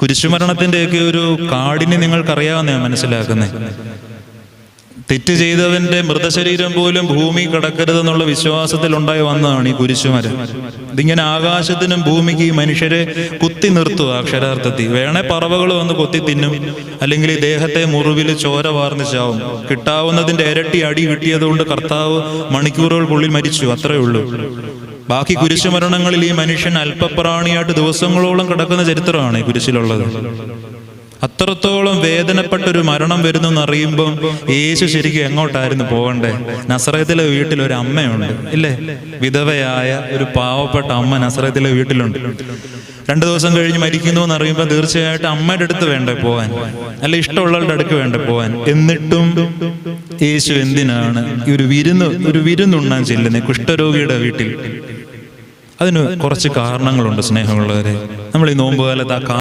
കുരിശുമരണത്തിൻ്റെയൊക്കെ ഒരു കാഠിന്യം നിങ്ങൾക്കറിയാവുന്ന ഞാൻ മനസ്സിലാക്കുന്നത്. തെറ്റ് ചെയ്തവന്റെ മൃതശരീരം പോലും ഭൂമി കടക്കരുതെന്നുള്ള വിശ്വാസത്തിൽ ഉണ്ടായി വന്നതാണ് ഈ കുരിശുമരം. ഇതിങ്ങനെ ആകാശത്തിനും ഭൂമിക്ക് ഈ മനുഷ്യരെ കുത്തി നിർത്തുക. അക്ഷരാർത്ഥത്തിൽ വേണേ പറവകൾ വന്ന് കൊത്തി തിന്നും, അല്ലെങ്കിൽ ഈ ദേഹത്തെ മുറിവിൽ ചോര വാർന്ന് ചാവും. കിട്ടാവുന്നതിന്റെ ഇരട്ടി അടി കിട്ടിയതുകൊണ്ട് കർത്താവ് മണിക്കൂറുകൾക്കുള്ളിൽ മരിച്ചു, അത്രയേ ഉള്ളൂ. ബാക്കി കുരിശുമരണങ്ങളിൽ ഈ മനുഷ്യൻ അല്പപ്രാണിയായിട്ട് ദിവസങ്ങളോളം കിടക്കുന്ന ചരിത്രമാണ് ഈ കുരിശിലുള്ളത്. അത്രത്തോളം വേദനപ്പെട്ടൊരു മരണം വരുന്നു എന്നറിയുമ്പം യേശു ശരിക്കും എങ്ങോട്ടായിരുന്നു പോകണ്ടേ? നസറേത്തിലെ വീട്ടിൽ ഒരു അമ്മയുണ്ട്, ഇല്ലേ? വിധവയായ ഒരു പാവപ്പെട്ട അമ്മ നസറേത്തിലെ വീട്ടിലുണ്ട്. 2 ദിവസം കഴിഞ്ഞ് മരിക്കുന്നു എന്നറിയുമ്പോൾ തീർച്ചയായിട്ടും അമ്മയുടെ അടുത്ത് വേണ്ടേ പോവാൻ, അല്ല ഇഷ്ടമുള്ളവരുടെ അടുക്ക് വേണ്ടേ പോവാൻ. എന്നിട്ടും യേശു എന്തിനാണ് ഈ ഒരു വിരുന്നുണ്ണാൻ ചെല്ലുന്നത് കുഷ്ഠരോഗിയുടെ വീട്ടിൽ? അതിന് കുറച്ച് കാരണങ്ങളുണ്ട് സ്നേഹമുള്ളവരെ. നമ്മൾ ഈ നോമ്പുകാലത്ത്